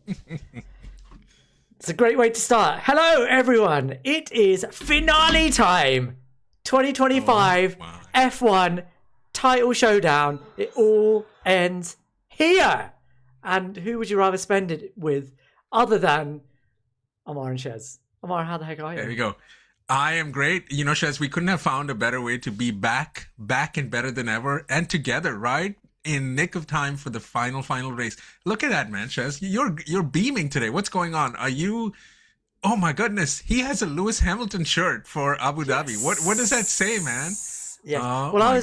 It's a great way to start. Hello, everyone. It is finale time. 2025 F1 title showdown. It all ends here. And who would you rather spend it with other than Ammar and Shez? Ammar, how the heck are you? There you go. I am great. You know, Shez, we couldn't have found a better way to be back and better than ever and together, right? In nick of time for the final race. Look at that, man, Shez. You're beaming today. What's going on? Are you... Oh my goodness, he has a Lewis Hamilton shirt for Abu Dhabi. What does that say, man? Yeah. Oh, well, I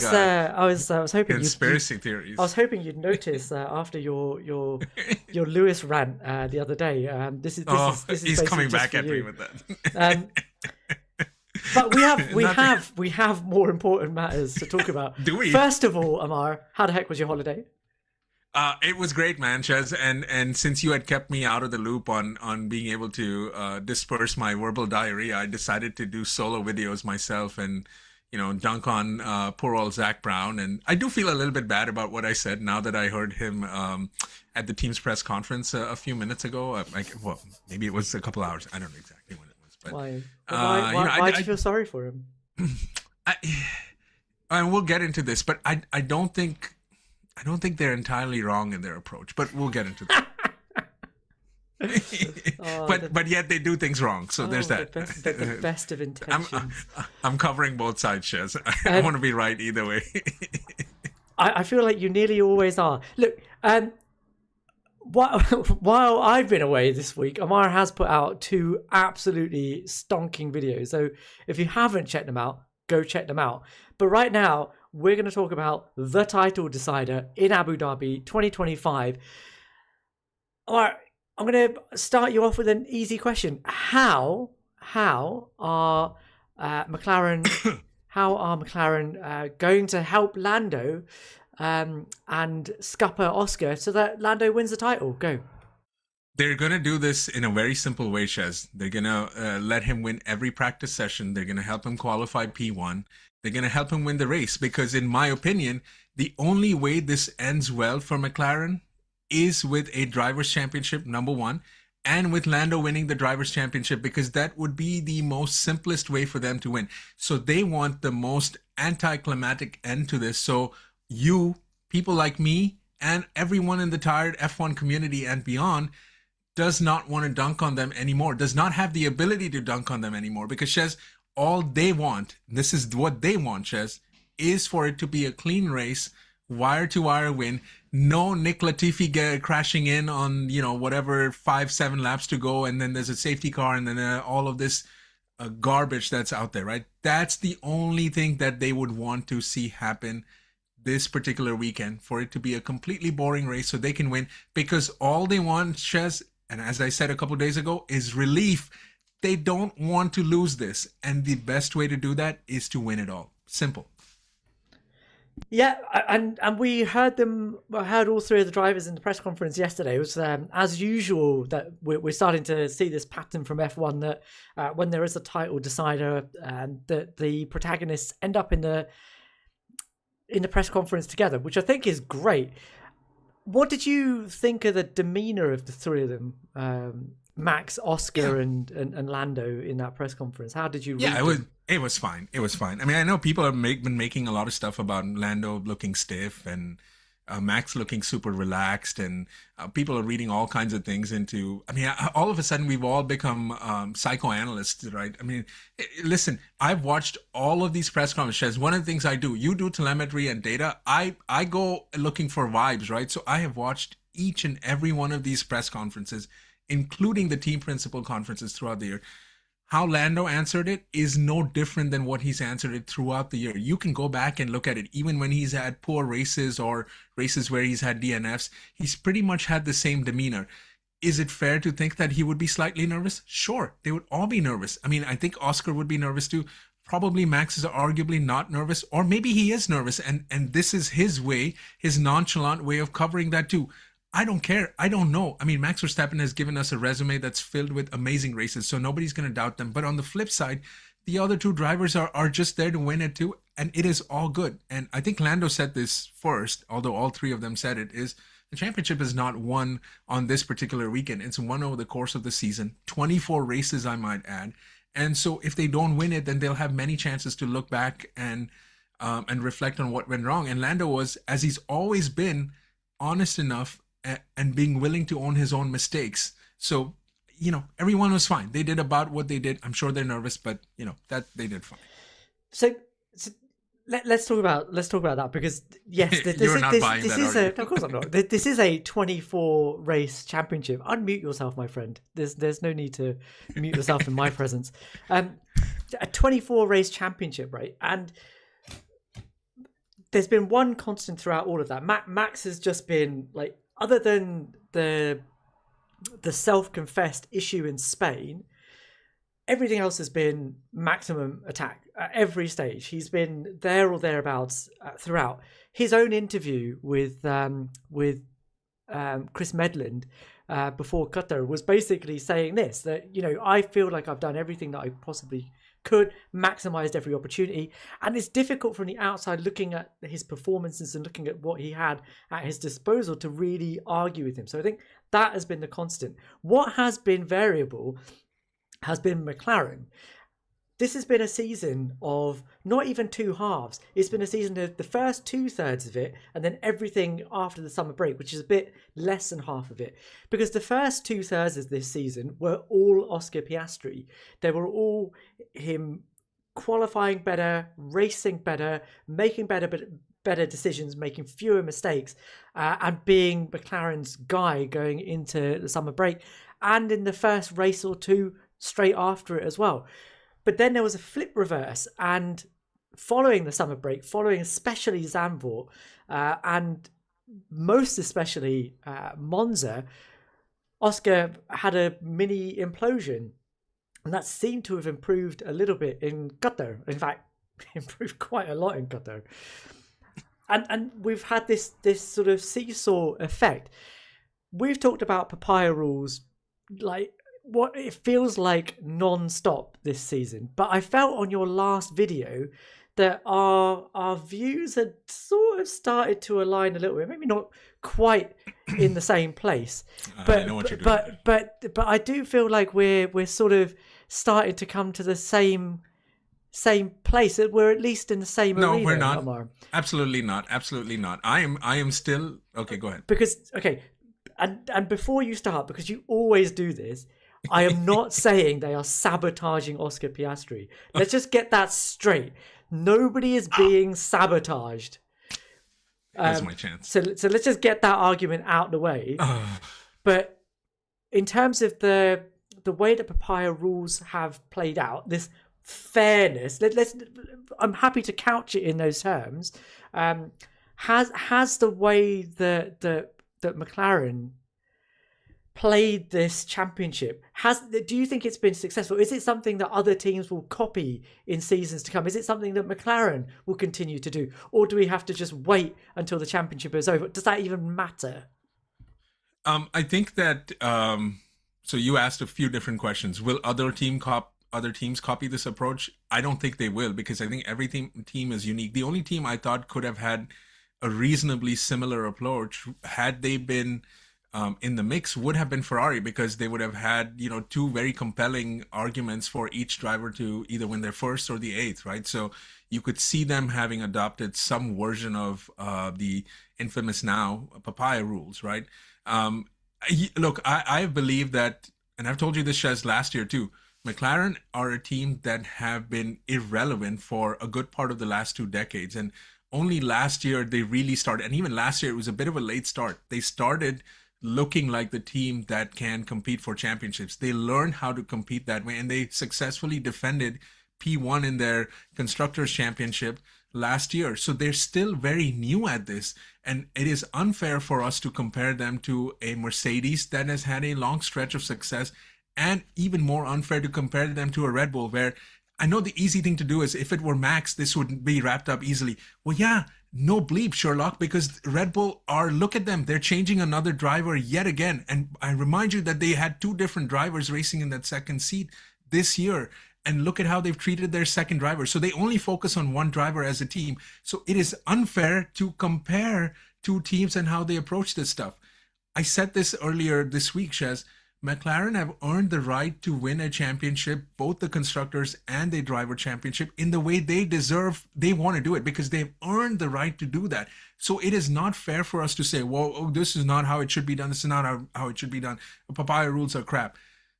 was hoping conspiracy theories. I was hoping you'd notice after your Lewis rant the other day. This is he's coming back at me with that. But we have more important matters to talk about. Do we? First of all, Ammar, how the heck was your holiday? It was great, man, Shez. And since you had kept me out of the loop on being able to disperse my verbal diarrhea, I decided to do solo videos myself and, you know, dunk on poor old Zach Brown. And I do feel a little bit bad about what I said now that I heard him at the team's press conference a few minutes ago. Well, maybe it was a couple hours. I don't know exactly when it was. But, why do you feel sorry for him? And we'll get into this, but I don't think they're entirely wrong in their approach, but we'll get into that. But yet they do things wrong, so there's that. The best of intentions. I'm covering both sides, Shez. I want to be right either way. I feel like you nearly always are. Look, while I've been away this week, Ammar has put out 2 absolutely stonking videos. So if you haven't checked them out, go check them out. But right now, we're going to talk about the title decider in Abu Dhabi 2025. All right, I'm going to start you off with an easy question. How are McLaren going to help Lando and scupper Oscar so that Lando wins the title? Go. They're going to do this in a very simple way, Shez. They're going to let him win every practice session. They're going to help him qualify P1. They're going to help him win the race because, in my opinion, the only way this ends well for McLaren is with a driver's championship, number one, and with Lando winning the driver's championship, because that would be the most simplest way for them to win. So they want the most anticlimactic end to this. So you, people like me, and everyone in the tired F1 community and beyond does not want to dunk on them anymore, does not have the ability to dunk on them anymore, because Shez, all they want, this is what they want, Shez, is for it to be a clean race, wire-to-wire win, no Nick Latifi crashing in on, you know, whatever 5-7 laps to go, and then there's a safety car, and then all of this garbage that's out there, right? That's the only thing that they would want to see happen this particular weekend, for it to be a completely boring race so they can win, because all they want, Shez, and as I said a couple of days ago, is relief. They don't want to lose this, and the best way to do that is to win it all. Simple. Yeah, and we heard all 3 of the drivers in the press conference yesterday. It was as usual that we're starting to see this pattern from F1 that when there is a title decider, that the protagonists end up in the press conference together, which I think is great. What did you think of the demeanor of the 3 of them? Max, Oscar, and Lando in that press conference. How did you read it was fine. It was fine. I mean, I know people have been making a lot of stuff about Lando looking stiff and Max looking super relaxed, and people are reading all kinds of things into. I mean, all of a sudden we've all become psychoanalysts, right? I mean, listen, I've watched all of these press conferences. One of the things I do, you do telemetry and data. I go looking for vibes, right? So I have watched each and every one of these press conferences, including the team principal conferences throughout the year. How Lando answered it is no different than what he's answered it throughout the year. You can go back and look at it. Even when he's had poor races or races where he's had DNFs, he's pretty much had the same demeanor. Is it fair to think that he would be slightly nervous? Sure, they would all be nervous. I mean, I think Oscar would be nervous too. Probably Max is arguably not nervous, or maybe he is nervous, and this is his way, his nonchalant way of covering that too. I don't care. I don't know. I mean, Max Verstappen has given us a resume that's filled with amazing races, so nobody's going to doubt them. But on the flip side, the other 2 drivers are just there to win it too, and it is all good. And I think Lando said this first, although all 3 of them said it, is The championship is not won on this particular weekend. It's won over the course of the season, 24 races, I might add. And so if they don't win it, then they'll have many chances to look back and reflect on what went wrong. And Lando was, as he's always been, honest enough and being willing to own his own mistakes. So, everyone was fine. They did about what they did. I'm sure they're nervous, but that they did fine. So let's talk about that, because yes, You're not buying that argument. Of course I'm not. This is a 24 race championship. Unmute yourself, my friend. There's no need to mute yourself in my presence. A 24 race championship, right? And there's been one constant throughout all of that. Max has just been like, other than the self-confessed issue in Spain, everything else has been maximum attack at every stage. He's been there or thereabouts throughout. His own interview with Chris Medland before Qatar was basically saying this, that I feel like I've done everything that I possibly could, maximized every opportunity, and it's difficult from the outside looking at his performances and looking at what he had at his disposal to really argue with him. So I think that has been the constant. What has been variable has been McLaren. This has been a season of not even two halves. It's been a season of the first 2/3 of it and then everything after the summer break, which is a bit less than half of it. Because the first 2/3 of this season were all Oscar Piastri. They were all him qualifying better, racing better, making better decisions, making fewer mistakes, and being McLaren's guy going into the summer break and in the first race or two straight after it as well. But then there was a flip reverse, and following the summer break, following especially Zandvoort, and most especially Monza, Oscar had a mini implosion, and that seemed to have improved a little bit in Qatar. In fact, improved quite a lot in Qatar. And we've had this sort of seesaw effect. We've talked about Papaya rules, like what it feels like non-stop this season, but I felt on your last video that our views had sort of started to align a little bit, maybe not quite in the same place, but I know what you're doing. but I do feel like we're sort of starting to come to the same place. We're at least in the same arena. No, we're not. Ammar. Absolutely not. I am still okay. Go ahead. Because and before you start, because you always do this, I am not saying they are sabotaging Oscar Piastri. Let's just get that straight. Nobody is being sabotaged. That's my chance. So let's just get that argument out the way. But in terms of the way that Papaya rules have played out, this fairness, I'm happy to couch it in those terms. Has the way that McLaren played this championship, do you think it's been successful? Is it something that other teams will copy in seasons to come? Is it something that McLaren will continue to do, or do we have to just wait until the championship is over? Does that even matter? I think that so you asked a few different questions. Will other teams copy this approach? I don't think they will, because I think every team is unique. The only team I thought could have had a reasonably similar approach had they been in the mix would have been Ferrari, because they would have had two very compelling arguments for each driver to either win their first or the eighth, right? So you could see them having adopted some version of the infamous now Papaya rules, right? Look, I believe that, and I've told you this, Shez, last year too, McLaren are a team that have been irrelevant for a good part of the last 2 decades, and only last year they really started, and even last year it was a bit of a late start. They started looking like the team that can compete for championships. They learned how to compete that way, and they successfully defended P1 in their Constructors' Championship last year. So they're still very new at this, and it is unfair for us to compare them to a Mercedes that has had a long stretch of success, and even more unfair to compare them to a Red Bull, where I know the easy thing to do is, if it were Max, this would be wrapped up easily. Well, yeah, no bleep, Sherlock, because Red Bull look at them, they're changing another driver yet again. And I remind you that they had 2 different drivers racing in that second seat this year. And look at how they've treated their second driver. So they only focus on one driver as a team. So it is unfair to compare 2 teams and how they approach this stuff. I said this earlier this week, Shez. McLaren have earned the right to win a championship, both the constructors and the driver championship, in the way they deserve. They want to do it because they've earned the right to do that. So it is not fair for us to say, well, oh, this is not how it should be done. This is not how it should be done. The Papaya rules are crap.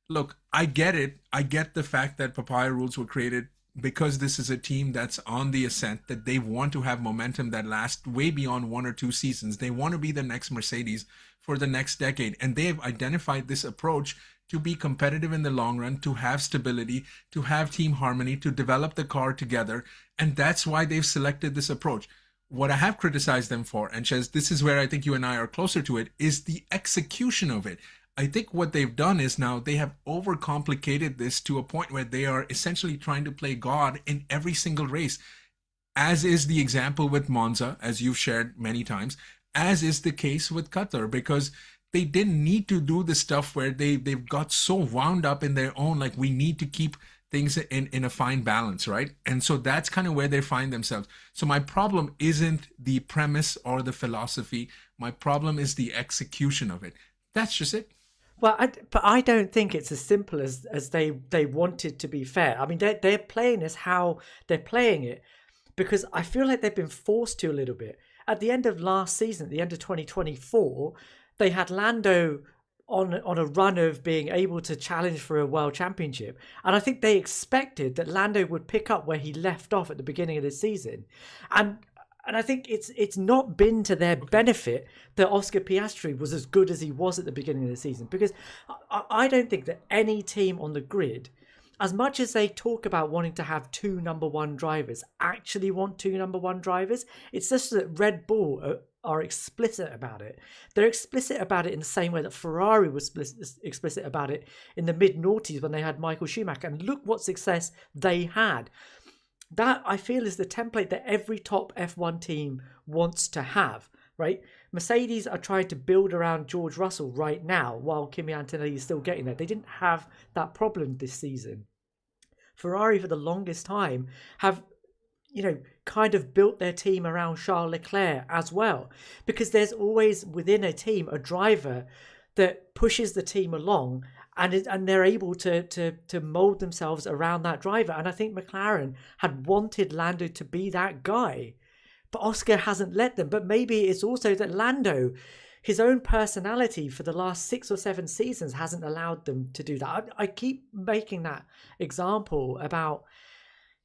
Look, I get it. I get the fact that Papaya rules were created because this is a team that's on the ascent, that they want to have momentum that lasts way beyond 1 or 2 seasons. They want to be the next Mercedes for the next decade. And they've identified this approach to be competitive in the long run, to have stability, to have team harmony, to develop the car together. And that's why they've selected this approach. What I have criticized them for, and Shez, this is where I think you and I are closer to it, is the execution of it. I think what they've done is now they have overcomplicated this to a point where they are essentially trying to play God in every single race, as is the example with Monza, as you've shared many times, as is the case with Qatar, because they didn't need to do the stuff where they've got so wound up in their own, like we need to keep things in a fine balance, right? And so that's kind of where they find themselves. So my problem isn't the premise or the philosophy. My problem is the execution of it. That's just it. Well, but I don't think it's as simple as they wanted to be fair. I mean, they're playing this how they're playing it because I feel like they've been forced to a little bit. At the end of last season, at the end of 2024, they had Lando on a run of being able to challenge for a world championship. And I think they expected that Lando would pick up where he left off at the beginning of the season. And I think it's not been to their benefit that Oscar Piastri was as good as he was at the beginning of the season, because I don't think that any team on the grid, as much as they talk about wanting to have 2 number 1 drivers, actually want 2 number 1 drivers. It's just that Red Bull are explicit about it. They're explicit about it in the same way that Ferrari was explicit about it in the mid-noughties when they had Michael Schumacher. And look what success they had. That, I feel, is the template that every top F1 team wants to have, right? Mercedes are trying to build around George Russell right now while Kimi Antonelli is still getting there. They didn't have that problem this season. Ferrari, for the longest time, have, kind of built their team around Charles Leclerc as well, because there's always within a team a driver that pushes the team along, and they're able to mold themselves around that driver. And I think McLaren had wanted Lando to be that guy, but Oscar hasn't let them. But maybe it's also that Lando, his own personality for the last 6 or 7 seasons, hasn't allowed them to do that. I keep making that example about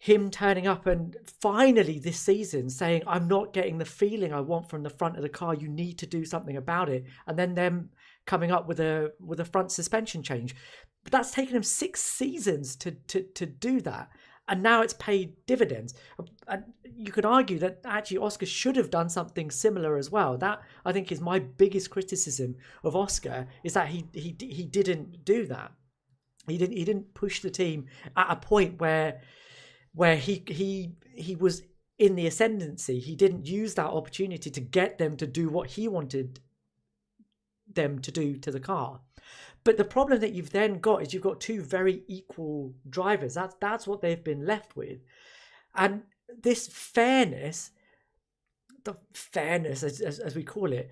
him turning up and finally this season saying, I'm not getting the feeling I want from the front of the car. You need to do something about it. And then them coming up with a front suspension change. But that's taken him 6 seasons to do that. And now it's paid dividends. And you could argue that actually Oscar should have done something similar as well. That, I think, is my biggest criticism of Oscar, is that he didn't do that. He didn't push the team at a point where he was in the ascendancy. He didn't use that opportunity to get them to do what he wanted them to do to the car. But the problem that you've then got is you've got 2 very equal drivers. That's what they've been left with. And this fairness, the fairness as we call it,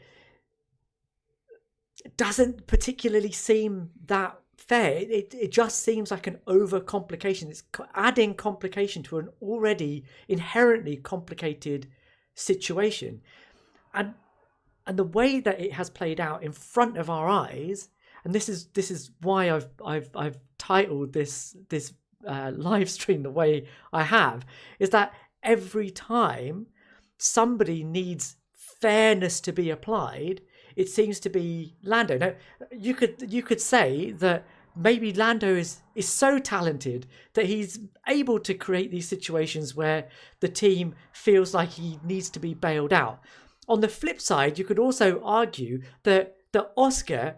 doesn't particularly seem that fair. It just seems like an overcomplication. It's adding complication to an already inherently complicated situation. And the way that it has played out in front of our eyes, and this is why I've titled this live stream the way I have, is that every time somebody needs fairness to be applied, it seems to be Lando. Now, you could say that maybe Lando is so talented that he's able to create these situations where the team feels like he needs to be bailed out. On the flip side, you could also argue that Oscar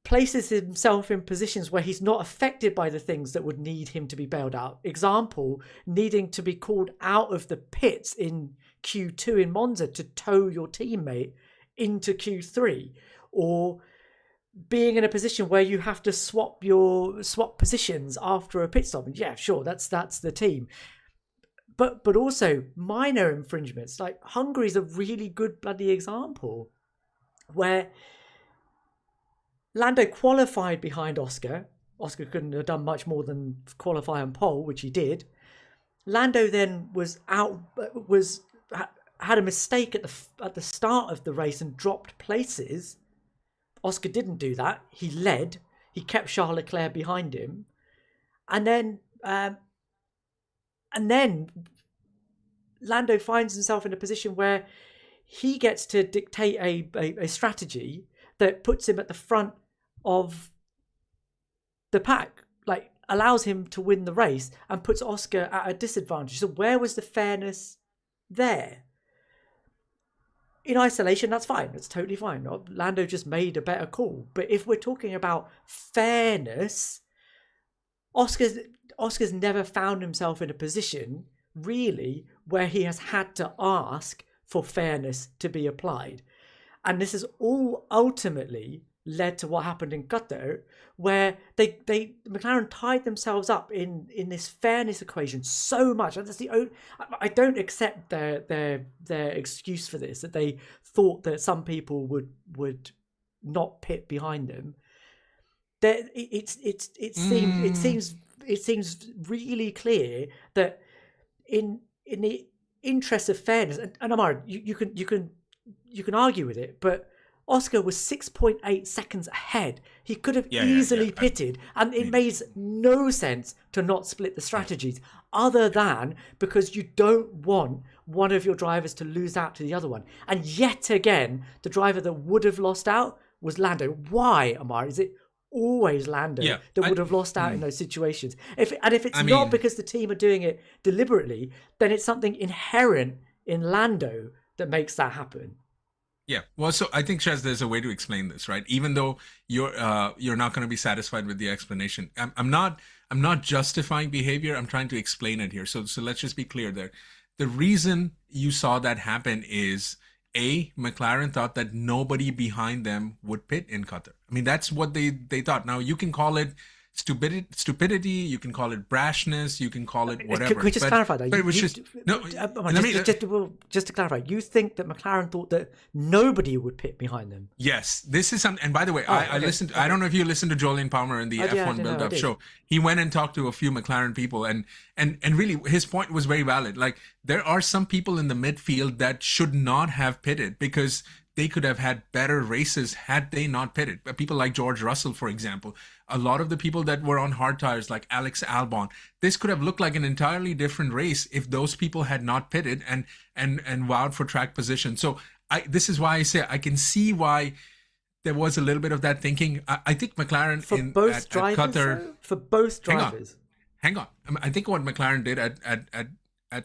places himself in positions where he's not affected by the things that would need him to be bailed out. Example, needing to be called out of the pits in Q2 in Monza to tow your teammate into Q3, or being in a position where you have to swap positions after a pit stop. And yeah, sure, that's the team. But also minor infringements. Like Hungary is a really good bloody example where Lando qualified behind Oscar. Oscar couldn't have done much more than qualify on pole, which he did. Lando then had a mistake at the start of the race and dropped places. Oscar didn't do that. He led. He kept Charles Leclerc behind him, and then Lando finds himself in a position where he gets to dictate a strategy that puts him at the front of the pack, like allows him to win the race and puts Oscar at a disadvantage. So where was the fairness there? In isolation, that's fine. That's totally fine. Lando just made a better call. But if we're talking about fairness, Oscar's never found himself in a position, really, where he has had to ask for fairness to be applied. And this has all ultimately led to what happened in Qatar, where McLaren tied themselves up in this fairness equation so much. That's I don't accept their excuse for this, that they thought that some people would not pit behind them. It seems really clear that in the interest of fairness, and Ammar, you can argue with it, but Oscar was 6.8 seconds ahead. He could have easily pitted, and it makes no sense to not split the strategies, other than because you don't want one of your drivers to lose out to the other one. And yet again, the driver that would have lost out was Lando. Why, Ammar? Is it always Lando that would have lost out in those situations? If it's not because the team are doing it deliberately, then it's something inherent in Lando that makes that happen. Yeah, well, so I think, Shez, there's a way to explain this, right? Even though you're not going to be satisfied with the explanation, I'm not justifying behavior. I'm trying to explain it here. So let's just be clear there. The reason you saw that happen is McLaren thought that nobody behind them would pit in Qatar. I mean, that's what they thought. Now you can call it stupidity, you can call it brashness, you can call it whatever. Can we just clarify that? Just to clarify, you think that McLaren thought that nobody would pit behind them? Yes, this is something. And by the way, I listened. I don't know if you listened to Jolene Palmer in the F1 build-up show. He went and talked to a few McLaren people, and really his point was very valid. Like, there are some people in the midfield that should not have pitted because they could have had better races had they not pitted. People like George Russell, for example. A lot of the people that were on hard tires, like Alex Albon, this could have looked like an entirely different race if those people had not pitted and vowed for track position. So this is why I say I can see why there was a little bit of that thinking. I think McLaren at Qatar, for both drivers. Hang on. I think what McLaren did at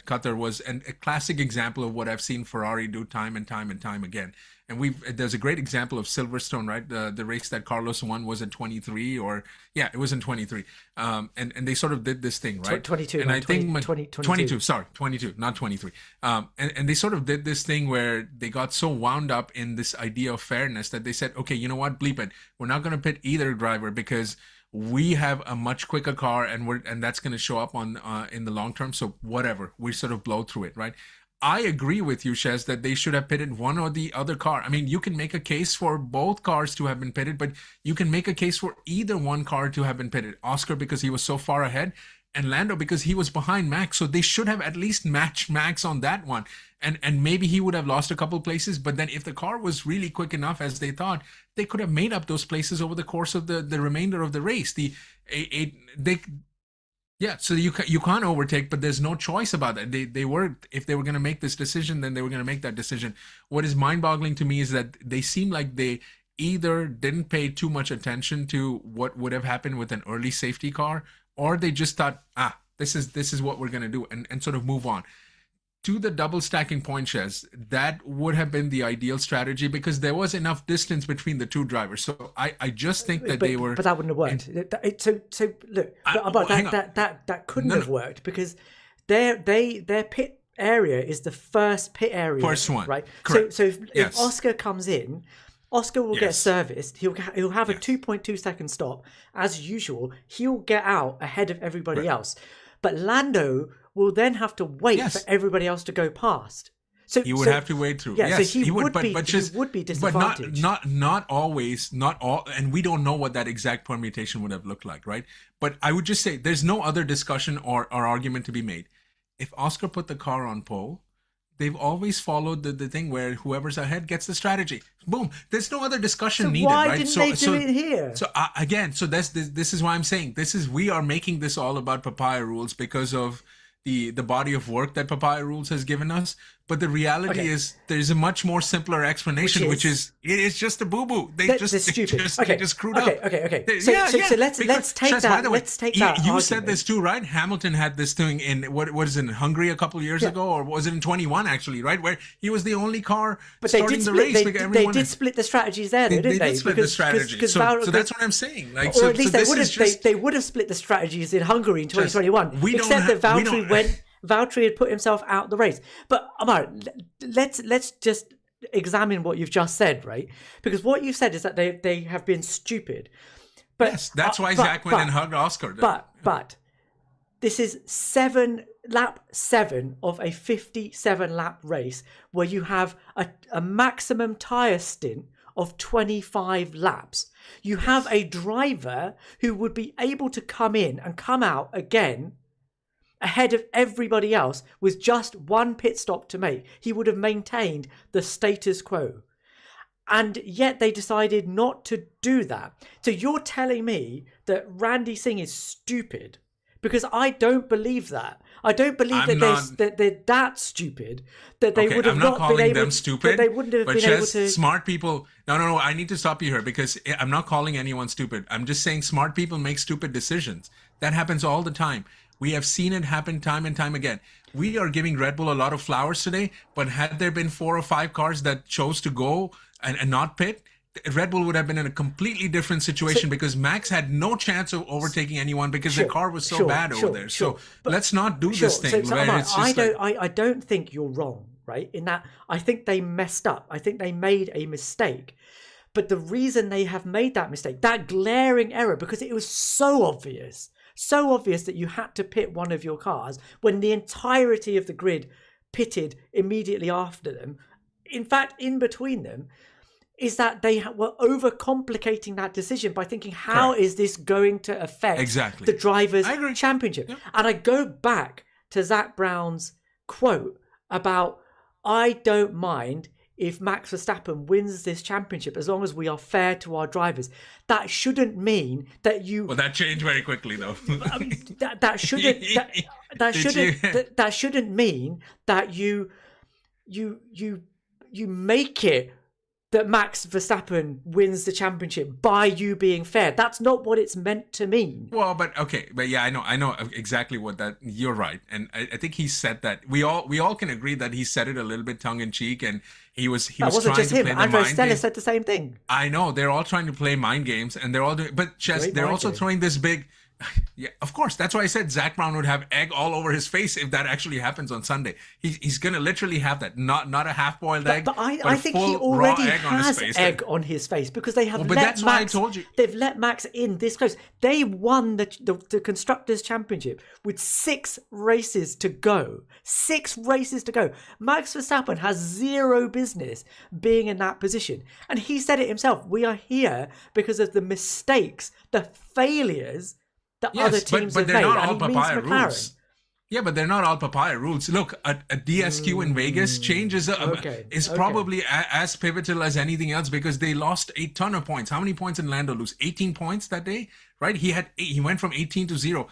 Qatar was a classic example of what I've seen Ferrari do time and time and time again. And there's a great example of Silverstone, right? The race that Carlos won was in 23, it was in 23. And they sort of did this thing, right? 22. And I think 22. Sorry, 22, not 23. And they sort of did this thing where they got so wound up in this idea of fairness that they said, okay, you know what, bleep it. We're not going to pit either driver because we have a much quicker car and that's going to show up on in the long term. So whatever, we sort of blow through it, right? I agree with you, Shez, that they should have pitted one or the other car. I mean, you can make a case for both cars to have been pitted, but you can make a case for either one car to have been pitted. Oscar because he was so far ahead, and Lando because he was behind Max. So they should have at least matched Max on that one. And maybe he would have lost a couple places, but then if the car was really quick enough as they thought, they could have made up those places over the course of the remainder of the race. So you can't overtake, but there's no choice about that. If they were going to make this decision, then they were going to make that decision. What is mind-boggling to me is that they seem like they either didn't pay too much attention to what would have happened with an early safety car, or they just thought, this is what we're going to do, and sort of move on. To the double stacking point, Shez, that would have been the ideal strategy because there was enough distance between the two drivers. So I just think that they were. But that wouldn't have worked. So look, that couldn't have worked because their pit area is the first pit area. First one, right? Correct. So if Oscar comes in, Oscar will get serviced. He'll have a 2.2 second stop as usual. He'll get out ahead of everybody else. But Lando will then have to wait for everybody else to go past. So He would have to wade through. Yeah, Yes, so he would be, but just he would be but disadvantaged. not always, not all, and we don't know what that exact permutation would have looked like, right? But I would just say there's no other discussion or argument to be made. If Oscar put the car on pole, they've always followed the thing where whoever's ahead gets the strategy. Boom. There's no other discussion So needed, why right? didn't they do it here? So again, so this is why I'm saying we are making this all about Papaya rules because of the body of work that Papaya rules has given us. But the reality is there's a much more simpler explanation, which is it's just a boo boo. They just screwed up. Okay. So let's take Shez, that. By the way, let's take that. You argument. said this too, right? Hamilton had this thing in what is it, in Hungary a couple of years ago, or was it in 21 actually, right? Where he was the only car starting the race. They did split the strategies there, though, didn't they? Did split the strategy. So that's what I'm saying. Like, or at least they would have split the strategies in Hungary in 2021. Except that Valtteri had put himself out the race. But Ammar, let's just examine what you've just said, right? Because what you said is that they have been stupid. But yes, that's why Zach went and hugged Oscar. But this is lap 7 of a 57 lap race where you have a maximum tyre stint of 25 laps. You have a driver who would be able to come in and come out again ahead of everybody else with just one pit stop to make. He would have maintained the status quo. And yet they decided not to do that. So you're telling me that Randy Singh is stupid? Because I don't believe that. I don't believe that they're that stupid that they would have not been able. I'm not calling them stupid. They wouldn't have been able to. Smart people. No. I need to stop you here because I'm not calling anyone stupid. I'm just saying smart people make stupid decisions. That happens all the time. We have seen it happen time and time again. We are giving Red Bull a lot of flowers today, but had there been 4 or 5 cars that chose to go and not pit, Red Bull would have been in a completely different situation because Max had no chance of overtaking anyone because the car was so bad over there. So let's not do this thing. I don't think you're wrong, right? In that, I think they messed up. I think they made a mistake. But the reason they have made that mistake, that glaring error, because it was so obvious that you had to pit one of your cars when the entirety of the grid pitted immediately after them. In fact, in between them, is that they were overcomplicating that decision by thinking, how is this going to affect the drivers' championship? Yep. And I go back to Zak Brown's quote about, I don't mind if Max Verstappen wins this championship as long as we are fair to our drivers. That shouldn't mean that you... Well, that changed very quickly, though. that shouldn't mean that you make it that Max Verstappen wins the championship by you being fair. That's not what it's meant to mean. Well, but yeah, I know exactly what that. You're right, and I think he said that. We all can agree that he said it a little bit tongue in cheek, and he was trying to play the mind game. Stella said the same thing. I know they're all trying to play mind games, and they're all doing. But Shez, they're also throwing this big. Yeah, of course. That's why I said Zak Brown would have egg all over his face if that actually happens on Sunday. He's going to literally have that, not a half-boiled egg, but I think he already has egg on his face because they have let Max. They've let Max in this close. They won the constructors' championship with 6 races to go. 6 races to go. Max Verstappen has zero business being in that position, and he said it himself. We are here because of the mistakes, the failures that other teams have made. Not all Papaya rules. Yeah, but they're not all Papaya rules. Look, a DSQ in Vegas changes is probably as pivotal as anything else because they lost a ton of points. How many points did Lando lose? 18 points that day, right? He went from 18 to 0.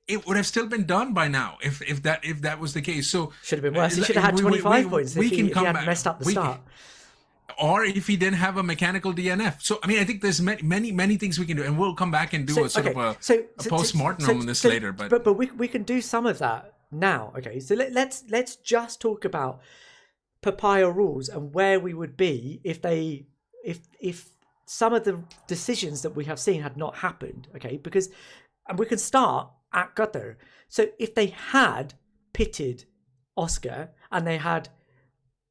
It would have still been done by now if that was the case. So should have been worse. He should have had 25 points if he hadn't messed up the start. Or if he didn't have a mechanical DNF. So, I mean, I think there's many things we can do. And we'll come back and do a post-mortem on this later. But we can do some of that now. Okay, so let's just talk about Papaya rules and where we would be if some of the decisions that we have seen had not happened. Okay, and we can start at Qatar. So if they had pitted Oscar and they had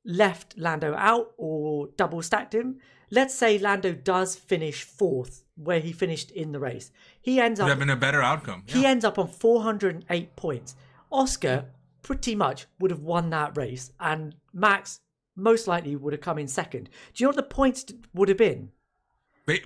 left Lando out or double stacked him, let's say Lando does finish 4th where he finished in the race. He ends up... Would have been a better outcome. He ends up on 408 points. Oscar pretty much would have won that race and Max most likely would have come in second. Do you know what the points would have been?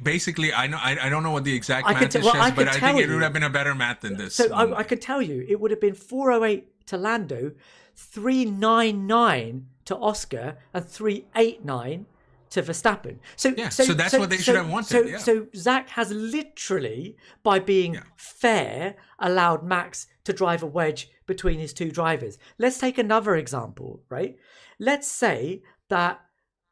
Basically, I don't know what the exact I math could is, well, I Shez, but could I tell think it you. would have been a better math than this. So I can tell you, it would have been 408 to Lando, 399 to Oscar, and 389 to Verstappen. So that's what they should have wanted. So Zach has literally, by being fair, allowed Max to drive a wedge between his two drivers. Let's take another example, right? Let's say that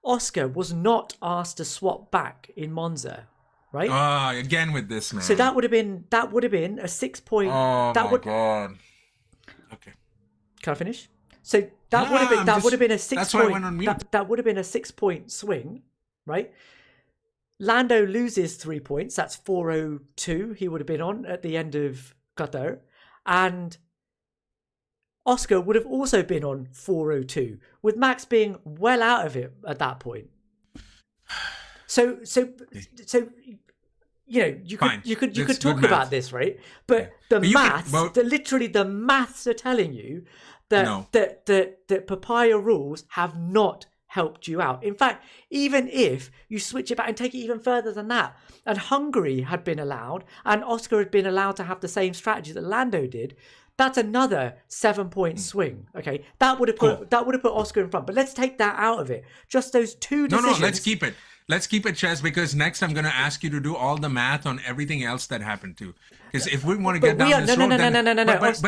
Oscar was not asked to swap back in Monza, right? Again with this, man. So that would have been a 6 point. Oh my god. Okay. Can I finish? So that would have been a 6 That's point. why I went on mute. That would have been a 6 point swing, right? Lando loses 3 points. That's 402. He would have been on at the end of Qatar, and Oscar would have also been on 402, with Max being well out of it at that point. So you could talk about this, right? But literally the maths are telling you that Papaya rules have not helped you out. In fact, even if you switch it back and take it even further than that, and Hungary had been allowed, and Oscar had been allowed to have the same strategy that Lando did, that's another 7 point swing. Okay, that would have put Oscar in front. But let's take that out of it. Just those two decisions. No, let's keep it. Let's keep it, Shez, because next I'm going to ask you to do all the math on everything else that happened too. Because if we want to get down this road,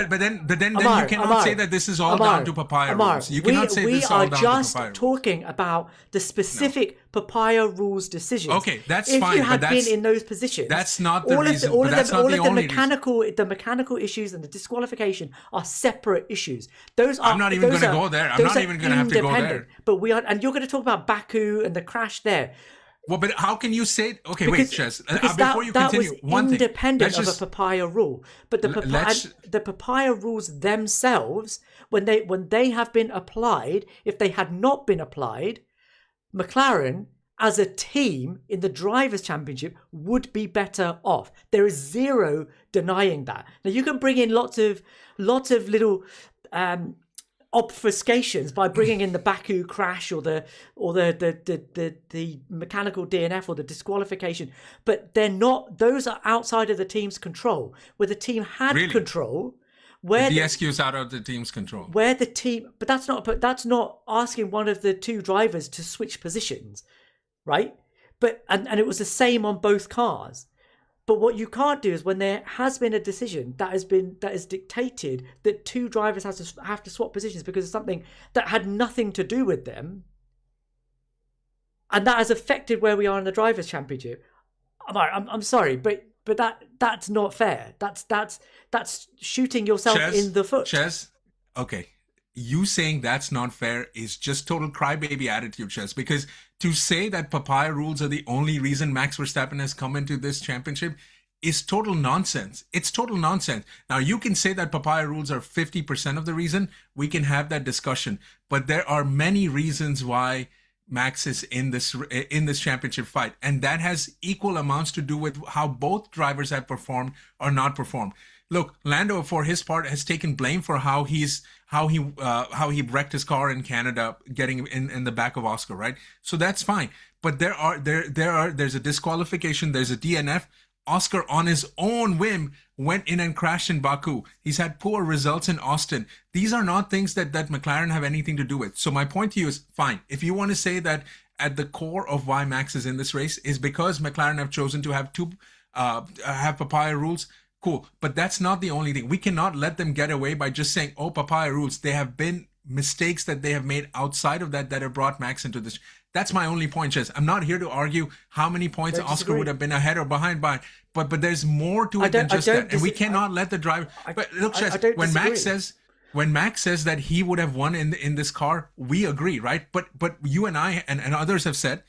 but then Ammar, you cannot say that this is all down to Papaya rules. You cannot say this is all down to Papaya rules. We are just talking about the specific Papaya rules decisions. Okay, that's if fine. If you had been in those positions, that's not the reason. The mechanical issues and the disqualification are separate issues. I'm not even going to go there. I'm not even going to have to go there. But and you're going to talk about Baku and the crash there. Well, but how can you say? Okay, wait, Shez. Before you continue, that was independent of a Papaya rule. But the Papaya rules themselves, when they have been applied, if they had not been applied, McLaren as a team in the Drivers' Championship would be better off. There is zero denying that. Now you can bring in lots of little obfuscations by bringing in the Baku crash or the mechanical DNF or the disqualification, but they're not. Those are outside of the team's control. Where the team had control, where the DSQ is out of the team's control. Where the team, but that's not asking one of the two drivers to switch positions, right? But and it was the same on both cars. But what you can't do is when there has been a decision that is dictated that two drivers have to swap positions because of something that had nothing to do with them, and that has affected where we are in the Drivers' Championship. I'm sorry, but that's not fair. That's shooting yourself in the foot. Shez, okay. You saying that's not fair is just total crybaby attitude, Shez, because to say that Papaya rules are the only reason Max Verstappen has come into this championship is total nonsense. It's total nonsense. Now, you can say that Papaya rules are 50% of the reason. We can have that discussion. But there are many reasons why Max is in this championship fight. And that has equal amounts to do with how both drivers have performed or not performed. Look, Lando, for his part, has taken blame for how he wrecked his car in Canada, getting in the back of Oscar, right? So that's fine. But there's a disqualification, there's a DNF. Oscar, on his own whim, went in and crashed in Baku. He's had poor results in Austin. These are not things that McLaren have anything to do with. So my point to you is, fine. If you want to say that at the core of why Max is in this race is because McLaren have chosen to have have Papaya rules, cool. But that's not the only thing. We cannot let them get away by just saying, oh, Papaya rules. There have been mistakes that they have made outside of that have brought Max into this. That's my only point, Shez. I'm not here to argue how many points Oscar would have been ahead or behind by, but there's more to it than just that. And we cannot let the driver. But look, Shez, when Max says that he would have won in this car, we agree, right? But you and I and others have said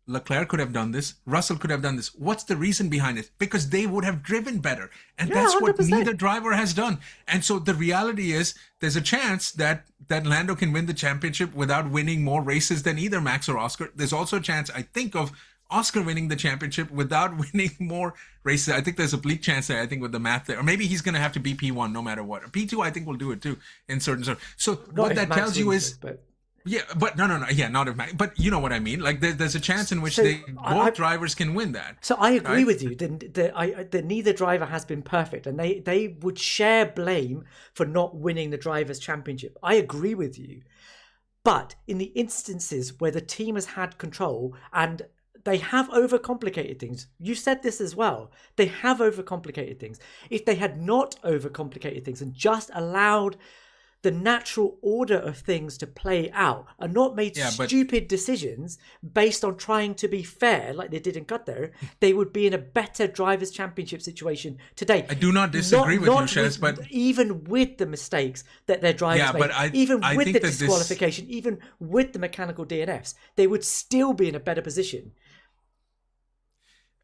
Leclerc could have done this, Russell could have done this. What's the reason behind it? Because they would have driven better. And that's 100%. What neither driver has done. And so the reality is there's a chance that Lando can win the championship without winning more races than either Max or Oscar. There's also a chance, I think, of Oscar winning the championship without winning more races. I think there's a bleak chance there, I think, with the math there. Or maybe he's going to have to be P1 no matter what. P2, I think, will do it too in certain. So what that tells you is... Yeah, but no. Yeah, not if Max. But you know what I mean. Like there's a chance in which So both drivers can win that. So I agree Right? with you that neither driver has been perfect, and they would share blame for not winning the drivers' championship. I agree with you, but in the instances where the team has had control and they have overcomplicated things, you said this as well. They have overcomplicated things. If they had not overcomplicated things and just allowed the natural order of things to play out and not made stupid decisions based on trying to be fair like they did in Qatar, they would be in a better drivers' championship situation today. I do not disagree with you, Shez, but even with the mistakes that their drivers made, even with the disqualification, even with the mechanical DNFs, they would still be in a better position.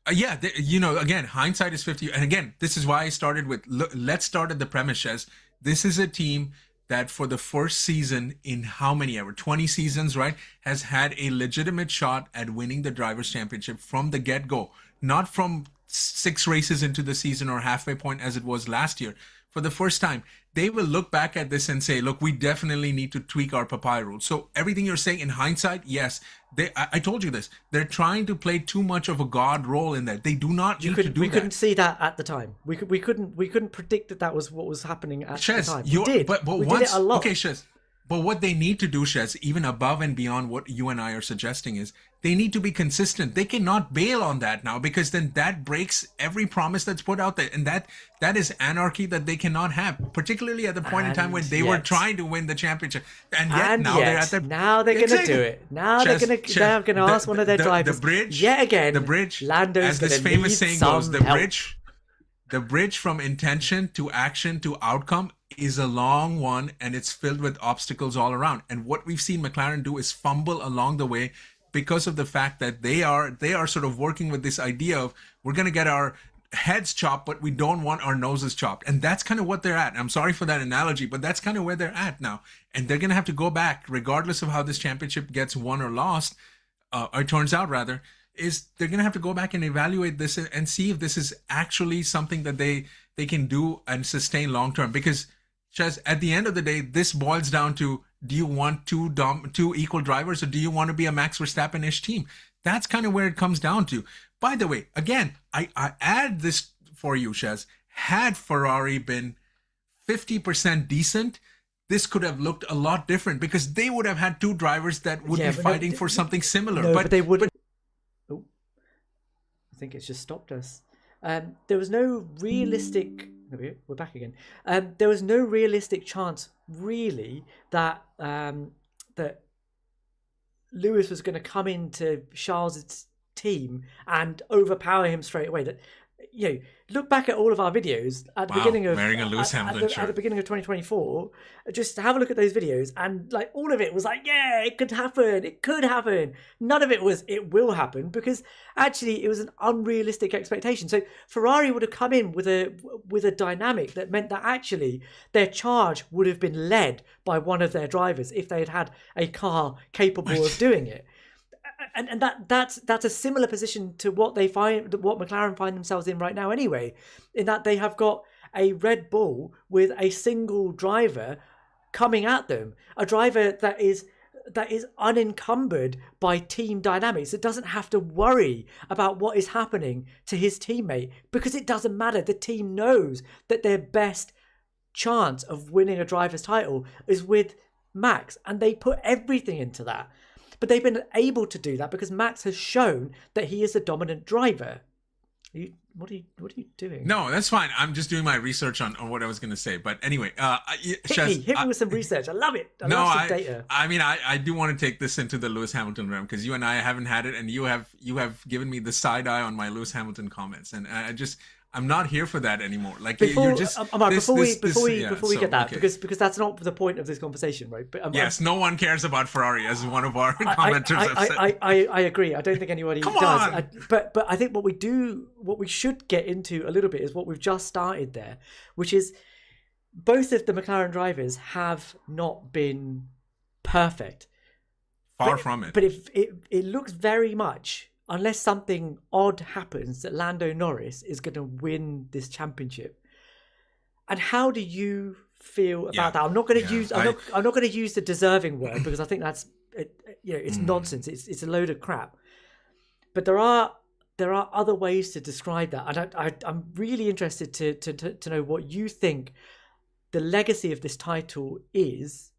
Again, hindsight is 50. And again, this is why I started with, let's start at the premise, Shez. This is a team that for the first season in how many ever, 20 seasons, right, has had a legitimate shot at winning the Drivers' Championship from the get-go. Not from 6 races into the season or halfway point as it was last year. For the first time, they will look back at this and say, look, we definitely need to tweak our Papaya rules. So everything you're saying in hindsight, yes, I told you this. They're trying to play too much of a god role in that. They do not need to do that. We couldn't see that at the time. We couldn't predict that was what was happening at the time. We did. But we did it a lot. Okay, Shez. But what they need to do, Shez, even above and beyond what you and I are suggesting, is they need to be consistent. They cannot bail on that now, because then that breaks every promise that's put out there. And that is anarchy that they cannot have, particularly at the point in time when they were trying to win the championship. And yet now they're at the... Now they're going to do it. Now they're going to ask one of their drivers. The bridge, yet again, the bridge, Lando's as this gonna famous need saying some goes, help. the bridge from intention to action to outcome is a long one, and it's filled with obstacles all around. And what we've seen McLaren do is fumble along the way because of the fact that they are sort of working with this idea of, we're going to get our heads chopped, but we don't want our noses chopped. And that's kind of what they're at. I'm sorry for that analogy, but that's kind of where they're at now. And they're going to have to go back, regardless of how this championship gets won or lost, or turns out rather, is they're going to have to go back and evaluate this and see if this is actually something that they can do and sustain long term. Because, Shez, at the end of the day, this boils down to, do you want two equal drivers, or do you want to be a Max Verstappen-ish team? That's kind of where it comes down to. By the way, again, I add this for you, Shez. Had Ferrari been 50% decent, this could have looked a lot different, because they would have had 2 drivers that would be fighting for something similar. No, but they wouldn't. Oh, I think it's just stopped us. There was no realistic... We're back again. There was no realistic chance, really, that that Lewis was going to come into Charles' team and overpower him straight away. That, look back at all of our videos at the beginning of wearing a Lewis Hamilton shirt. At the beginning of 2024. Just have a look at those videos, and like all of it was like, yeah, it could happen. It could happen. None of it was it will happen, because actually it was an unrealistic expectation. So Ferrari would have come in with a dynamic that meant that actually their charge would have been led by one of their drivers if they had had a car capable of doing it. And that's a similar position to what McLaren find themselves in right now anyway, in that they have got a Red Bull with a single driver coming at them, a driver that is unencumbered by team dynamics. It doesn't have to worry about what is happening to his teammate, because it doesn't matter. The team knows that their best chance of winning a driver's title is with Max, and they put everything into that. But they've been able to do that because Max has shown that he is the dominant driver. What are you doing? No, that's fine. I'm just doing my research on what I was going to say. But anyway, hit me with some research. I love it. I love some data. I mean, I do want to take this into the Lewis Hamilton realm, because you and I haven't had it, and you have given me the side eye on my Lewis Hamilton comments, and I'm not here for that anymore. Like, you're just Ammar, before we get that, okay. because that's not the point of this conversation, right? But yes, no one cares about Ferrari, as one of our commenters have said. I agree. I don't think anybody does. But I think what we should get into a little bit is what we've just started there, which is both of the McLaren drivers have not been perfect. Far from it. But it looks very much, unless something odd happens, that Lando Norris is going to win this championship. And how do you feel about that? I'm not going to use I'm not going to use the deserving word, because I think that's it's nonsense. It's a load of crap. But there are other ways to describe that, and I'm really interested to know what you think the legacy of this title is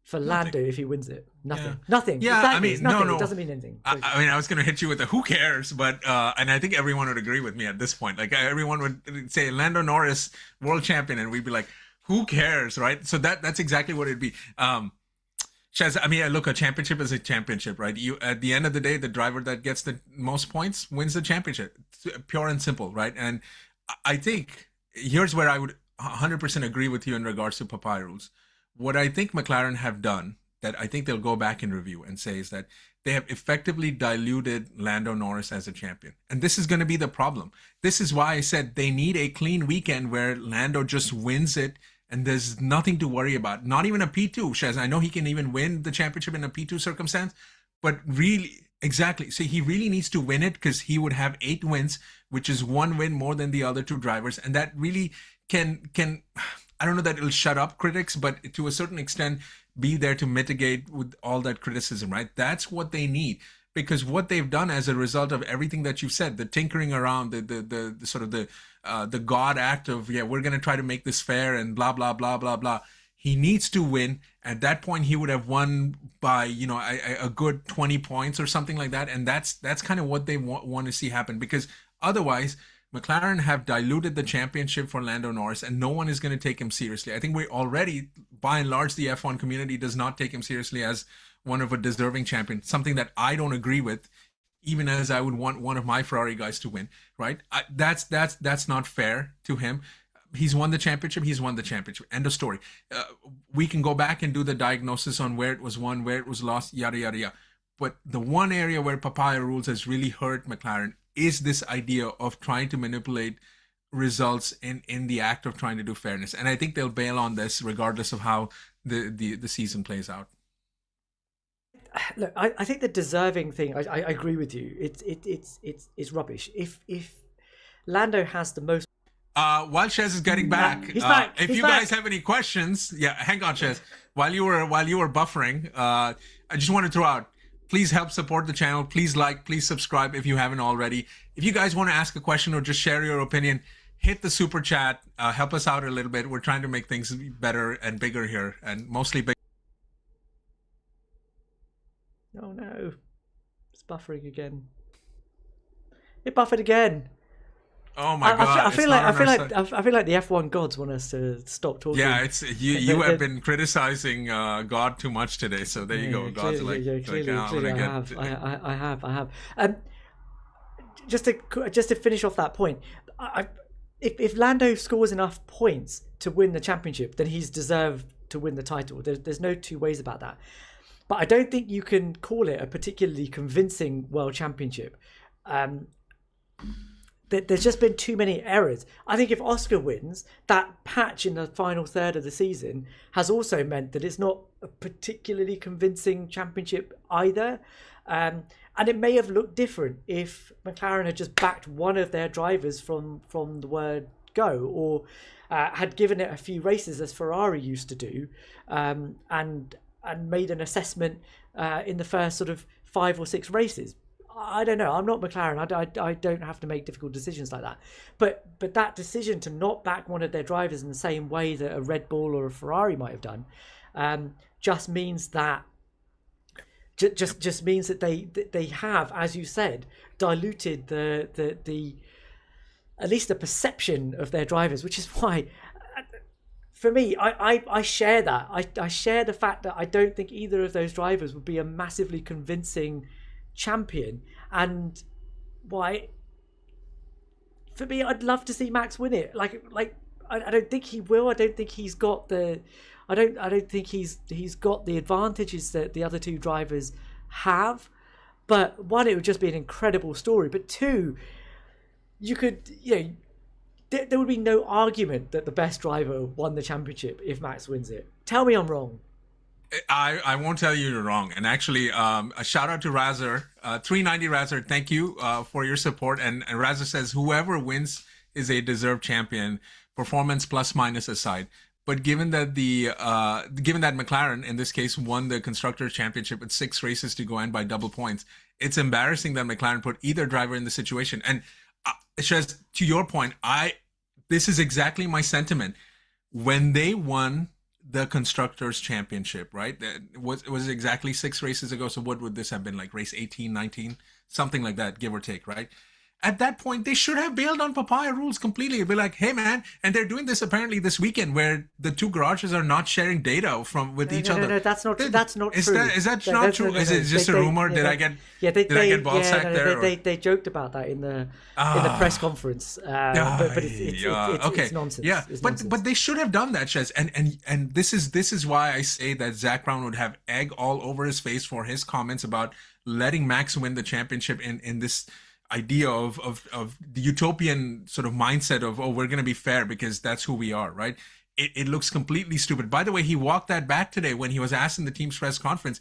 for Lando if he wins it. Nothing. Yeah, exactly. I mean, it's nothing. no. It doesn't mean anything. I mean, I was going to hit you with a who cares, but and I think everyone would agree with me at this point. Like everyone would say Lando Norris, world champion, and we'd be like, who cares, right? So that's exactly what it'd be. Shez, I mean, look, a championship is a championship, right? You at the end of the day, the driver that gets the most points wins the championship. It's pure and simple, right? And I think here's where I would 100% agree with you in regards to Papaya rules. What I think McLaren have done, that I think they'll go back and review and say, is that they have effectively diluted Lando Norris as a champion. And this is going to be the problem. This is why I said they need a clean weekend where Lando just wins it and there's nothing to worry about. Not even a P2, Shez. I know he can even win the championship in a P2 circumstance, but really, exactly. So he really needs to win it because he would have 8 wins, which is 1 win more than the other 2 drivers. And that really can I don't know that it'll shut up critics, but to a certain extent, be there to mitigate with all that criticism, right? That's what they need, because what they've done as a result of everything that you've said, the tinkering around, the sort of the God act of, we're going to try to make this fair and blah, blah, blah, blah, blah. He needs to win. At that point, he would have won by, a good 20 points or something like that. And that's kind of what they want to see happen, because otherwise, McLaren have diluted the championship for Lando Norris, and no one is going to take him seriously. I think we already, by and large, the F1 community does not take him seriously as one of a deserving champion, something that I don't agree with, even as I would want one of my Ferrari guys to win, right? That's not fair to him. He's won the championship. He's won the championship. End of story. We can go back and do the diagnosis on where it was won, where it was lost, yada, yada, yada. But the one area where Papaya rules has really hurt McLaren is this idea of trying to manipulate results in the act of trying to do fairness. And I think they'll bail on this regardless of how the season plays out. Look, I think the deserving thing, I agree with you. It's rubbish. If Lando has the most... While Shez is getting back, he's back. If you guys have any questions, hang on, Shez. While you were buffering, I just want to throw out, please help support the channel. Please like, please subscribe if you haven't already. If you guys want to ask a question or just share your opinion, hit the super chat. Help us out a little bit. We're trying to make things better and bigger here, and mostly big. Oh no, it's buffering again. It buffered again. Oh my god! I feel like the F1 gods want us to stop talking. Yeah, it's you have been criticizing God too much today, so there you go. God's clearly, I have. Just to finish off that point, if Lando scores enough points to win the championship, then he's deserved to win the title. There's no two ways about that. But I don't think you can call it a particularly convincing world championship. There's just been too many errors. I think if Oscar wins, that patch in the final third of the season has also meant that it's not a particularly convincing championship either. And it may have looked different if McLaren had just backed one of their drivers from the word go, or had given it a few races as Ferrari used to do, and made an assessment in the first sort of 5 or 6 races. I don't know. I'm not McLaren. I don't have to make difficult decisions like that. But that decision to not back one of their drivers in the same way that a Red Bull or a Ferrari might have done, just means that just means that they have, as you said, diluted the at least the perception of their drivers, which is why. For me, I share that. I share the fact that I don't think either of those drivers would be a massively convincing champion, and why for me I'd love to see Max win it. Like I don't think he will. I don't think he's got the I don't think he's got the advantages that the other 2 drivers have. But one, it would just be an incredible story, but 2, you could, there would be no argument that the best driver won the championship if Max wins it. Tell me I'm wrong. I won't tell you you're wrong. And actually, a shout out to Razzer, 390 Razzer. Thank you for your support. And Razzer says, whoever wins is a deserved champion, performance plus minus aside. But given that given that McLaren in this case won the constructors championship with 6 races to go and by double points, it's embarrassing that McLaren put either driver in the situation. And Shez, to your point, this is exactly my sentiment. When they won the constructors championship, right? That was exactly 6 races ago. So what would this have been, like race 18, 19, something like that, give or take, right? At that point, they should have bailed on Papaya rules completely. It'd be like, hey man, and they're doing this apparently this weekend where the 2 garages are not sharing data with each other. No, that's not true. Is that not true? Is it just a rumor? Did I get ball sacked there? They joked about that in the press conference. But it's nonsense. Yeah, it's but nonsense. they should have done that, Shez. And this is why I say that Zach Brown would have egg all over his face for his comments about letting Max win the championship in this idea of the utopian sort of mindset of, oh, we're going to be fair because that's who we are, right? It looks completely stupid. By the way, he walked that back today when he was asked in the team's press conference.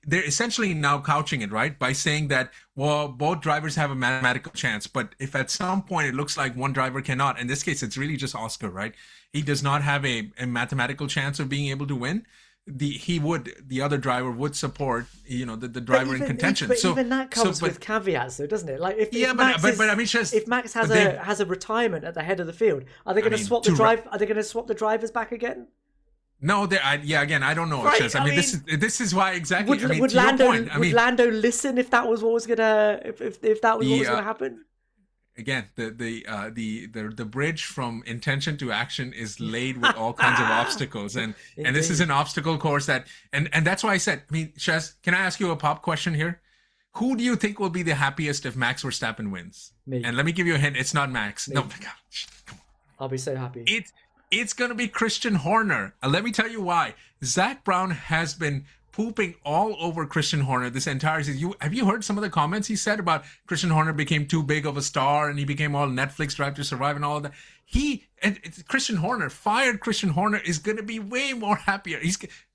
They're essentially now couching it, right, by saying that, well, both drivers have a mathematical chance, but if at some point it looks like one driver cannot, in this case it's really just Oscar, right? He does not have a mathematical chance of being able to win. The other driver would support, the driver in contention. But even that comes with caveats, though, doesn't it? Like if Max if Max has a retirement at the head of the field, are they going to swap the drive? Are they going to swap the drivers back again? No, again, I don't know. Right, this is why exactly. Would Lando listen if that was what was gonna if that was what was gonna happen? Again, the bridge from intention to action is laid with all kinds of obstacles, and this is an obstacle course and that's why I said, Shez, can I ask you a pop question here? Who do you think will be the happiest if Max Verstappen wins? Me. And let me give you a hint, it's not Max. Me. No, come on. I'll be so happy. It's gonna be Christian Horner. Let me tell you why. Zach Brown has been pooping all over Christian Horner this entire season. Have you heard some of the comments he said about Christian Horner became too big of a star and he became all Netflix Drive to Survive and all of that? Christian Horner, fired Christian Horner, is going to be way more happier.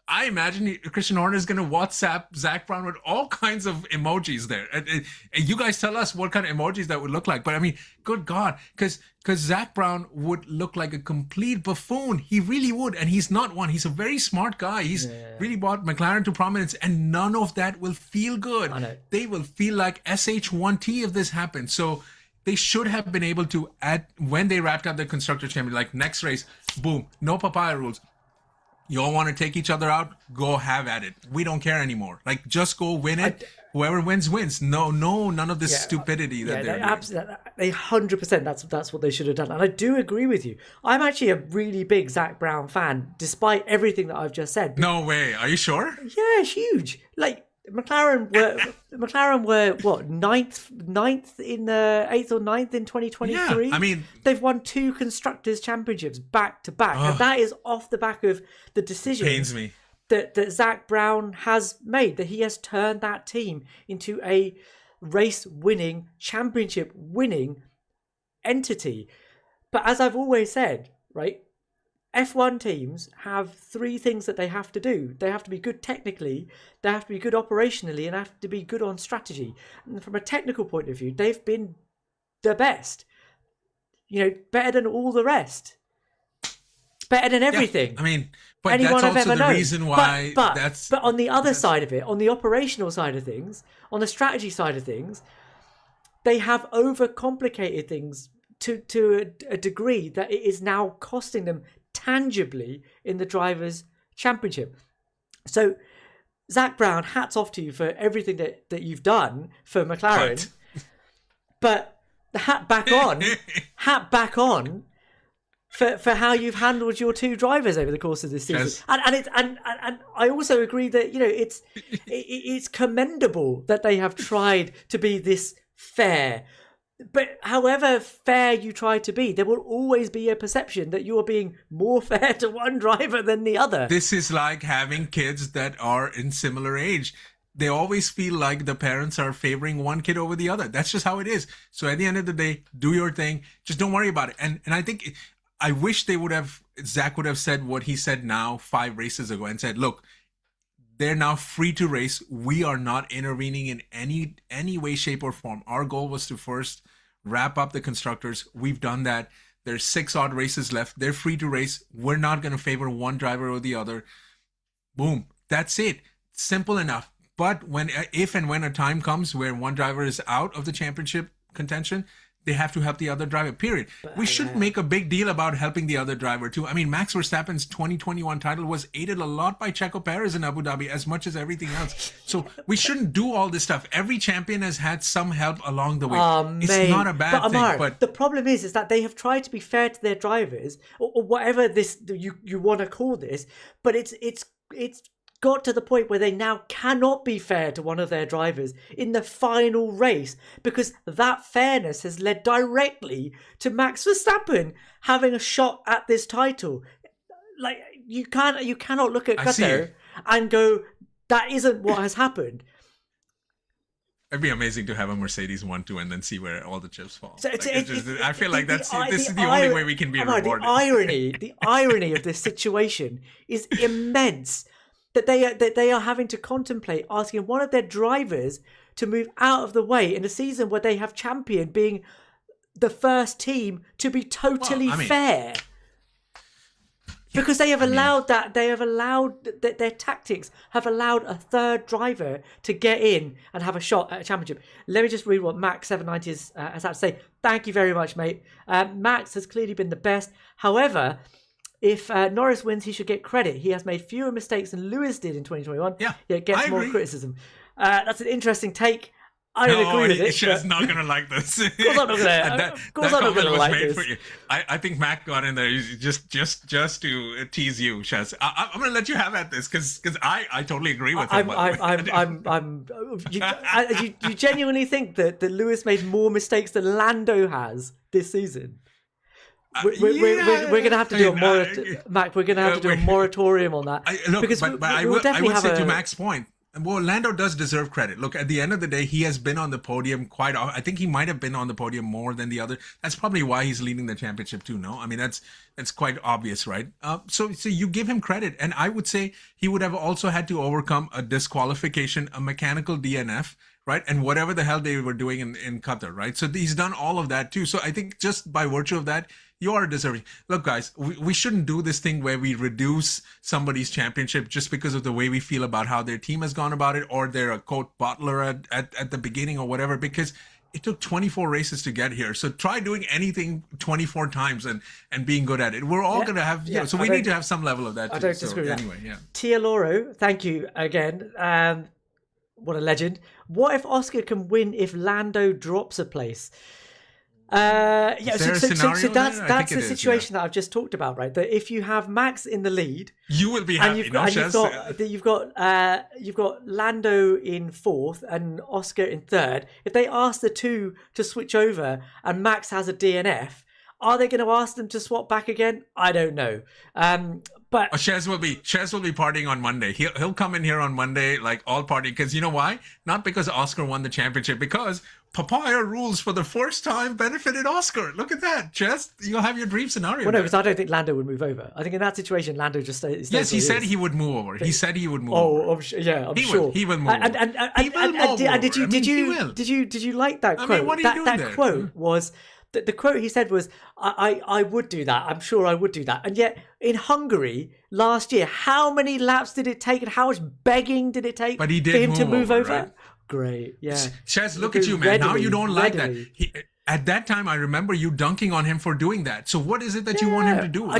I imagine Christian Horner is going to WhatsApp Zach Brown with all kinds of emojis there. And you guys tell us what kind of emojis that would look like. But good God, because Zach Brown would look like a complete buffoon. He really would. And he's not one. He's a very smart guy. He's really brought McLaren to prominence. And none of that will feel good. I know. They will feel like SH1T if this happens. So they should have been able to, when they wrapped up the Constructor Championship, like next race, boom, no Papaya rules. You all want to take each other out? Go have at it. We don't care anymore. Like, just go win it. Whoever wins, wins. No, none of this stupidity that they're doing. Absolutely, 100%. That's what they should have done. And I do agree with you. I'm actually a really big Zach Brown fan, despite everything that I've just said. No way. Are you sure? Yeah, huge. Like, McLaren were what, ninth in the 8th or 9th in 2023. Yeah, they've won 2 constructors championships back to back, and that is off the back of the decision. Pains me that Zach Brown has made, that he has turned that team into a race winning, championship winning entity. But as I've always said, right, F1 teams have 3 things that they have to do. They have to be good technically, they have to be good operationally, and they have to be good on strategy. And from a technical point of view, they've been the best. Better than all the rest. Better than everything. Yeah, but anyone that's also the reason why but on the other side of it, on the operational side of things, on the strategy side of things, they have overcomplicated things to a degree that it is now costing them tangibly in the Drivers' Championship. So, Zach Brown, hats off to you for everything that you've done for McLaren. But the hat back on for how you've handled your 2 drivers over the course of this season. Yes. And I also agree that it's commendable that they have tried to be this fair. But however fair you try to be, there will always be a perception that you are being more fair to one driver than the other. This is like having kids that are in similar age. They always feel like the parents are favoring one kid over the other. That's just how it is. So at the end of the day, do your thing. Just don't worry about it. And I think, I wish Zach would have said what he said now 5 races ago and said, look, they're now free to race. We are not intervening in any way, shape, or form. Our goal was to first wrap up the constructors. We've done that. There's 6 odd races left. They're free to race. We're not going to favor one driver or the other. Boom. That's it. Simple enough. But if and when a time comes where one driver is out of the championship contention, they have to help the other driver, period. We shouldn't make a big deal about helping the other driver too. I mean, Max Verstappen's 2021 title was aided a lot by Checo Perez in Abu Dhabi as much as everything else. So we shouldn't do all this stuff. Every champion has had some help along the way. It's not a bad thing. Ammar, But the problem is that they have tried to be fair to their drivers, or whatever this you want to call this, but it's got to the point where they now cannot be fair to one of their drivers in the final race, because that fairness has led directly to Max Verstappen having a shot at this title. Like, you cannot look at Qatar and go, that isn't what has happened. It'd be amazing to have a Mercedes 1-2 and then see where all the chips fall. So I feel like this is the only way we can be rewarded. The irony of this situation is immense. That they are having to contemplate asking one of their drivers to move out of the way in a season where they have champion being the first team to be totally fair. Because they have allowed their tactics have allowed a third driver to get in and have a shot at a championship. Let me just read what Max 790 has had to say. Thank you very much, mate. Max has clearly been the best. However, if Norris wins, he should get credit. He has made fewer mistakes than Lewis did in 2021. Yeah, yet gets more criticism. That's an interesting take. I don't agree with it. She's not going to like this. Of course I'm not going to like this. I think Mac got in there just to tease you, Shez. I'm going to let you have at this because I totally agree with him. You genuinely think that Lewis made more mistakes than Lando has this season? We're going to have to do Mac. We're going to have to do a moratorium on that. I would say to Mac's point. Well, Lando does deserve credit. Look, at the end of the day, he has been on the podium quite often. I think he might have been on the podium more than the other. That's probably why he's leading the championship too. No, I mean that's quite obvious, right? So you give him credit, and I would say he would have also had to overcome a disqualification, a mechanical DNF, right? And whatever the hell they were doing in Qatar, right? So he's done all of that too. So I think just by virtue of that, you are deserving. Look, guys, we shouldn't do this thing where we reduce somebody's championship just because of the way we feel about how their team has gone about it, or they're a quote bottler at the beginning or whatever, because it took 24 races to get here. So try doing anything 24 times and being good at it. We're all going to have, so we need to have some level of that too. I don't disagree with that. Anyway, yeah. Tia Loro, thank you again. What a legend. What if Oscar can win if Lando drops a place? So that's the situation that I've just talked about, right? That if you have Max in the lead, you will be happy. You've got Lando in fourth and Oscar in third. If they ask the two to switch over and Max has a DNF, are they going to ask them to swap back again? I don't know. But Shez will be partying on Monday. He'll come in here on Monday like all party, because you know why? Not because Oscar won the championship, because Papaya rules for the first time benefited Oscar. Look at that, Shez. You'll have your dream scenario. Well, no, because I don't think Lando would move over. I think in that situation, Lando just stays. Yes, he said he would move over. He said he would move over. I'm sure. He will move over. And did you like that quote? I mean, what are you doing that there? Quote was. The quote he said was, I would do that. I'm sure I would do that. And yet, in Hungary last year, how many laps did it take and how much begging did it take for him to move over? Right? Great, yeah. Shez, look at you, man. Now you don't like that. At that time, I remember you dunking on him for doing that. So what is it that you want him to do? I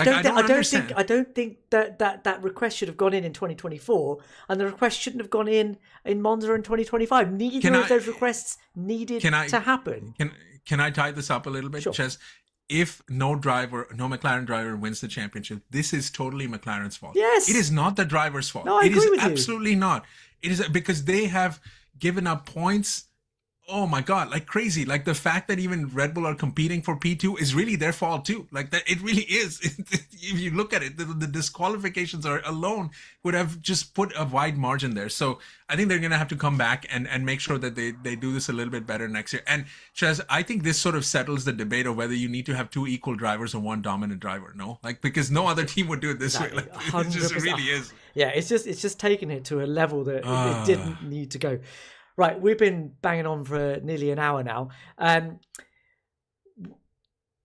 don't think that request should have gone in 2024, and the request shouldn't have gone in Monza in 2025. Neither of those requests needed to happen. Can I tie this up a little bit? Sure. Just, if no McLaren driver wins the championship, this is totally McLaren's fault. Yes. It is not the driver's fault. No, I agree with you. Absolutely not. It is because they have given up points. Oh my God, like crazy. Like the fact that even Red Bull are competing for P2 is really their fault too. Like that, it really is. If you look at it, the disqualifications alone would have just put a wide margin there. So I think they're going to have to come back and make sure that they do this a little bit better next year. And Shez, I think this sort of settles the debate of whether you need to have two equal drivers or one dominant driver. No, like, because no other team would do it this way. Like, it really is. Yeah, it's just taking it to a level that it didn't need to go. Right, we've been banging on for nearly an hour now.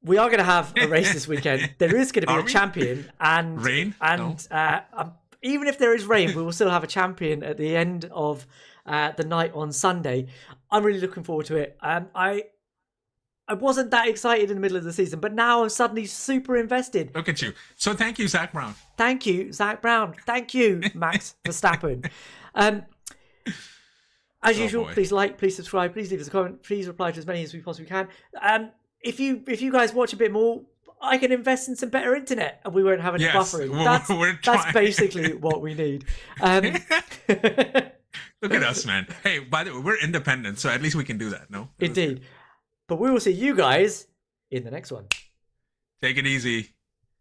we are going to have a race this weekend. There is going to be a champion, and rain, and even if there is rain, we will still have a champion at the end of the night on Sunday. I'm really looking forward to it. I wasn't that excited in the middle of the season, but now I'm suddenly super invested. Look at you. So thank you, Zach Brown. Thank you, Zach Brown. Thank you, Max Verstappen. As usual, boy. please like, please subscribe, please leave us a comment, please reply to as many as we possibly can. If you guys watch a bit more, I can invest in some better internet and we won't have any buffering. That's basically what we need. Look at us, man. Hey, by the way, we're independent, so at least we can do that, no? Indeed. But we will see you guys in the next one. Take it easy.